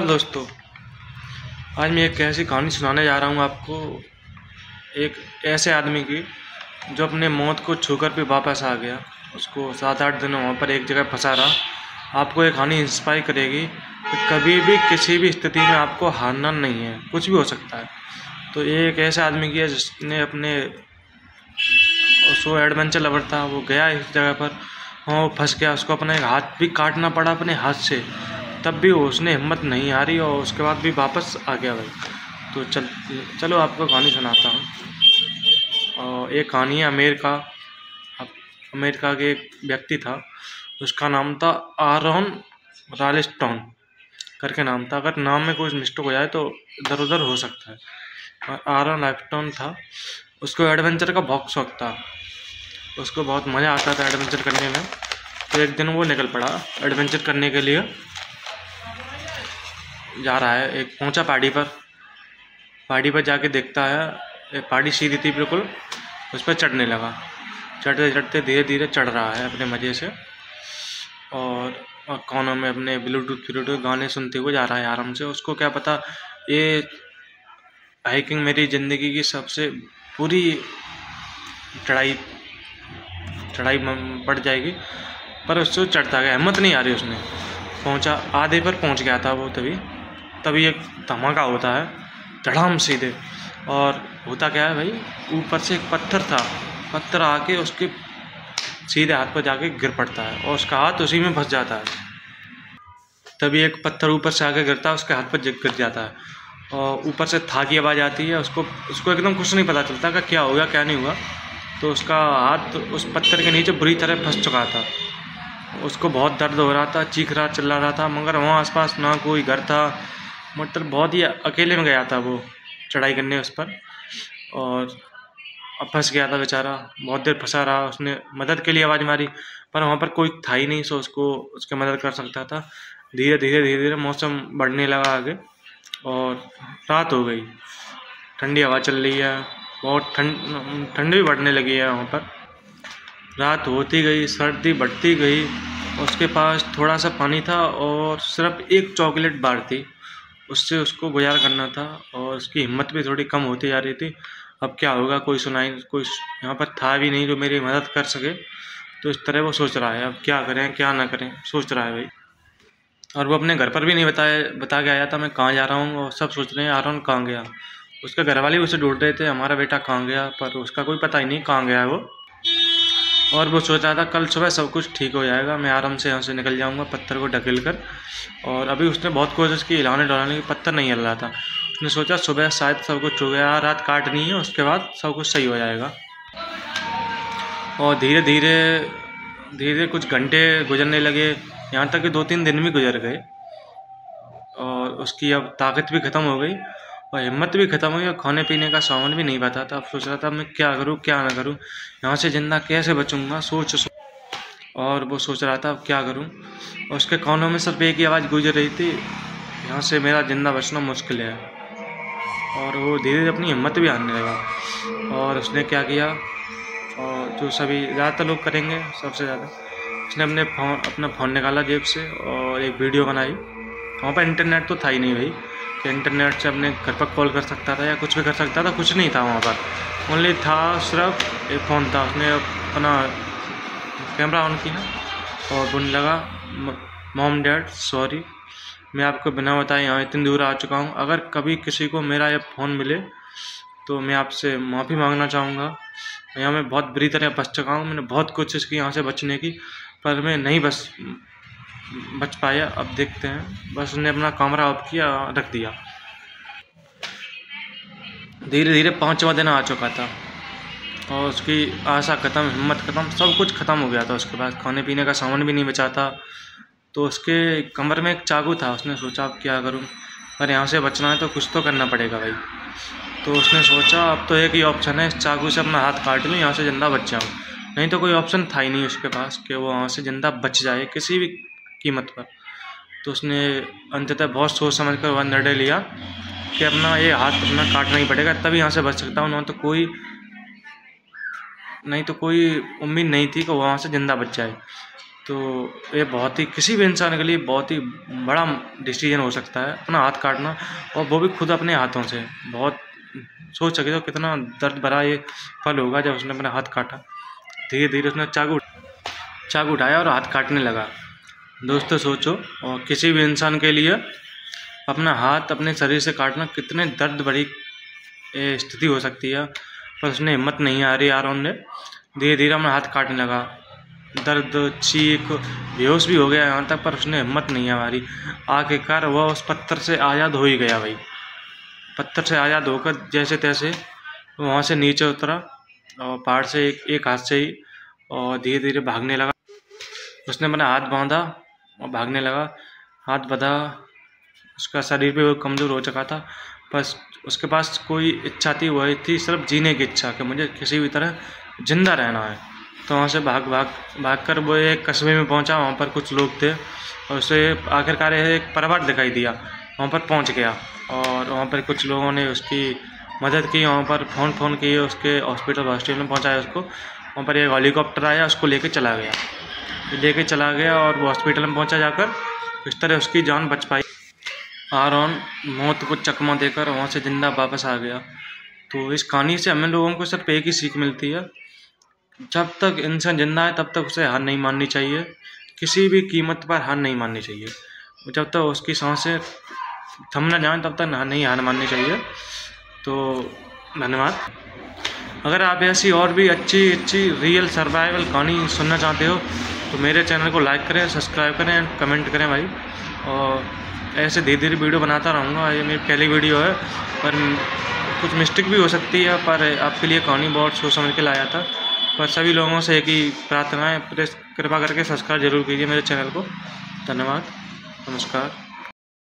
नमस्कार दोस्तों। आज मैं एक ऐसी कहानी सुनाने जा रहा हूँ आपको, एक ऐसे आदमी की जो अपने मौत को छूकर भी वापस आ गया। उसको 7-8 दिन वहाँ पर एक जगह फंसा रहा। आपको ये कहानी इंस्पायर करेगी कि कभी भी किसी भी स्थिति में आपको हारना नहीं है, कुछ भी हो सकता है। तो ये एक ऐसे आदमी की है जिसने अपने उसको एडवेंचर लवर था, वो गया इस जगह पर, वो फंस गया। उसको अपना एक हाथ भी काटना पड़ा अपने हाथ से, तब भी उसने हिम्मत नहीं हारी और उसके बाद भी वापस आ गया भाई। तो चलो आपको कहानी सुनाता हूँ। और एक कहानी है अमेरिका के एक व्यक्ति था, उसका नाम था आरोन रालिस्टन करके नाम था। अगर नाम में कोई मिस्टेक हो जाए तो इधर उधर हो सकता है। और आरोन रालिस्टन था, उसको एडवेंचर का बहुत शौक था, उसको बहुत मज़ा आता था एडवेंचर करने में। तो एक दिन वो निकल पड़ा एडवेंचर करने के लिए, जा रहा है। एक पहुंचा पहाड़ी पर जाके देखता है पहाड़ी सीधी थी बिल्कुल, उस पर चढ़ने लगा। चढ़ते चढ़ते धीरे धीरे चढ़ रहा है अपने मज़े से, और कानों में अपने ब्लूटूथ गाने सुनते हुए जा रहा है आराम से। उसको क्या पता ये हाइकिंग मेरी ज़िंदगी की सबसे पूरी चढ़ाई पड़ जाएगी, पर उससे चढ़ता गया, हिम्मत नहीं आ रही उसने। पहुंचा, आधे पर पहुंच गया था वो। तभी एक धमाका होता है, धड़ाम सीधे। और होता क्या है भाई, ऊपर से एक पत्थर था, पत्थर आके उसके सीधे हाथ पर जाके गिर पड़ता है और उसका हाथ उसी में फंस जाता है। तभी एक पत्थर ऊपर से आके गिरता है, उसके हाथ पर गिर जाता है और ऊपर से था की आवाज़ आती है। उसको एकदम कुछ नहीं पता चलता कि क्या हुआ क्या नहीं हुआ। तो उसका हाथ उस पत्थर के नीचे बुरी तरह फंस चुका था। उसको बहुत दर्द हो रहा था, चीख रहा चिल्ला रहा था, मगर वहाँ आसपास ना कोई घर था। मतलब बहुत ही अकेले में गया था वो चढ़ाई करने उस पर, और अब फंस गया था बेचारा। बहुत देर फंसा रहा, उसने मदद के लिए आवाज़ मारी पर वहाँ पर कोई था ही नहीं सो उसको उसकी मदद कर सकता था। धीरे धीरे मौसम बढ़ने लगा आगे और रात हो गई। ठंडी हवा चल रही है, बहुत ठंड भी बढ़ने लगी है वहाँ पर। रात होती गई, सर्दी बढ़ती गई। उसके पास थोड़ा सा पानी था और सिर्फ एक चॉकलेट बार थी, उससे उसको गुजारा करना था। और उसकी हिम्मत भी थोड़ी कम होती जा रही थी। अब क्या होगा, कोई यहाँ पर था भी नहीं जो मेरी मदद कर सके। तो इस तरह वो सोच रहा है, अब क्या करें क्या ना करें, सोच रहा है भाई। और वो अपने घर पर भी नहीं बता के आया था मैं कहाँ जा रहा हूँ, और सब सोच रहे हैं आरोन कहाँ गया। उसके घर वाले उसे ढूंढ रहे थे, हमारा बेटा कहाँ गया, पर उसका कोई पता ही नहीं कहाँ गया है वो। और वो सोच रहा था कल सुबह सब कुछ ठीक हो जाएगा, मैं आराम से यहाँ से निकल जाऊँगा पत्थर को ढकेल कर। और अभी उसने बहुत कोशिश की हिलाने डुलाने की, पत्थर नहीं हिल रहा था। उसने सोचा सुबह शायद सब कुछ हो गया, रात काटनी है, उसके बाद सब कुछ सही हो जाएगा। और धीरे धीरे कुछ घंटे गुजरने लगे, यहाँ तक कि 2-3 दिन भी गुजर गए। और उसकी अब ताकत भी ख़त्म हो गई और हिम्मत भी ख़त्म हुई और खाने पीने का सामान भी नहीं बता था। अब सोच रहा था मैं क्या करूँ क्या ना करूँ, यहाँ से जिंदा कैसे बचूँगा, और वो सोच रहा था अब क्या करूँ। और उसके कानों में सिर्फ एक ही आवाज़ गूंज रही थी, यहाँ से मेरा जिंदा बचना मुश्किल है। और वो धीरे धीरे अपनी हिम्मत भी आने लगा। और उसने क्या किया, और जो सभी ज़्यादातर लोग करेंगे सबसे ज़्यादा, उसने अपना फ़ोन निकाला जेब से और एक वीडियो बनाई। वहाँ पर इंटरनेट तो था ही नहीं भाई कि इंटरनेट से अपने घर पर कॉल कर सकता था या कुछ भी कर सकता था, कुछ नहीं था वहाँ पर। ओनली था सिर्फ एक फ़ोन था। उसने अपना कैमरा ऑन किया और बोलने लगा, मॉम डैड सॉरी, मैं आपको बिना बताए यहाँ इतनी दूर आ चुका हूँ। अगर कभी किसी को मेरा ये फ़ोन मिले तो मैं आपसे माफ़ी मांगना चाहूँगा। यहाँ मैं बहुत बुरी तरह फंस चुका हूँ, मैंने बहुत कोशिश की यहाँ से बचने की, पर मैं नहीं बच पाया। अब देखते हैं। बस उसने अपना कैमरा ऑफ किया, रख दिया। धीरे धीरे 5वां दिन आ चुका था और उसकी आशा ख़त्म, हिम्मत ख़त्म, सब कुछ ख़त्म हो गया था। उसके पास खाने पीने का सामान भी नहीं बचा था। तो उसके कमर में एक चाकू था। उसने सोचा अब क्या करूं, पर यहाँ से बचना है तो कुछ तो करना पड़ेगा भाई। तो उसने सोचा अब तो एक ही ऑप्शन है, इस चाकू से अपना हाथ काट लूँ, यहाँ से ज़िंदा बच जाऊँ। नहीं तो कोई ऑप्शन था ही नहीं उसके पास कि वो वहाँ से ज़िंदा बच जाए किसी भी कीमत पर। तो उसने अंततः बहुत सोच समझ कर वह निर्णय लिया कि अपना ये हाथ अपना काटना ही पड़ेगा, तभी यहाँ से बच सकता हूँ। नहीं तो कोई उम्मीद नहीं थी कि वो वहाँ से ज़िंदा बच जाए। तो ये बहुत ही किसी भी इंसान के लिए बहुत ही बड़ा डिसीजन हो सकता है अपना हाथ काटना, और वो भी खुद अपने हाथों से। बहुत सोच सके तो कितना दर्द भरा ये पल होगा जब उसने अपना हाथ काटा। धीरे धीरे उसने चाकू उठाया और हाथ काटने लगा। दोस्तों सोचो, और किसी भी इंसान के लिए अपना हाथ अपने शरीर से काटना कितने दर्द भरी स्थिति हो सकती है, पर उसने हिम्मत नहीं हारी यार। उन्होंने धीरे धीरे अपना हाथ काटने लगा। दर्द, चीख, बेहोश भी हो गया यहाँ तक, पर उसने हिम्मत नहीं हारी। आखिरकार वह उस पत्थर से आज़ाद हो ही गया भाई। पत्थर से आज़ाद होकर जैसे तैसे वहाँ से नीचे उतरा, और पहाड़ से एक हाथ से ही, और धीरे धीरे भागने लगा। उसने अपना हाथ बांधा और भागने लगा। हाथ बंधा, उसका शरीर भी कमज़ोर हो चुका था, बस उसके पास कोई इच्छा थी, वही थी सिर्फ जीने की इच्छा कि मुझे किसी भी तरह जिंदा रहना है। तो वहाँ से भाग कर वो एक कस्बे में पहुँचा। वहाँ पर कुछ लोग थे और उसे आखिरकार एक पर्वत दिखाई दिया। वहाँ पर पहुँच गया और वहाँ पर कुछ लोगों ने उसकी मदद की। वहाँ पर फ़ोन किए, उसके हॉस्पिटल में पहुँचाया उसको। वहाँ पर एक हेलीकॉप्टर आया, उसको लेके चला गया और वो हॉस्पिटल में पहुँचा। जाकर इस तरह उसकी जान बच पाई। आरॉन मौत को चकमा देकर वहाँ से जिंदा वापस आ गया। तो इस कहानी से हमें लोगों को सिर्फ एक ही सीख मिलती है, जब तक इंसान जिंदा है तब तक उसे हार नहीं माननी चाहिए। किसी भी कीमत पर हार नहीं माननी चाहिए। जब तक उसकी सांसें थम न जाएं तब तक नहीं हार माननी चाहिए। तो धन्यवाद। अगर आप ऐसी और भी अच्छी रियल सर्वाइवल कहानी सुनना चाहते हो तो मेरे चैनल को लाइक करें, सब्सक्राइब करें, कमेंट करें भाई। और ऐसे धीरे धीरे वीडियो बनाता रहूँगा। ये मेरी पहली वीडियो है, पर कुछ मिस्टेक भी हो सकती है, पर आपके लिए कहानी बहुत सोच समझ के लाया था। पर सभी लोगों से एक ही प्रार्थना है, कृपा करके सब्सक्राइब जरूर कीजिए मेरे चैनल को। धन्यवाद, नमस्कार।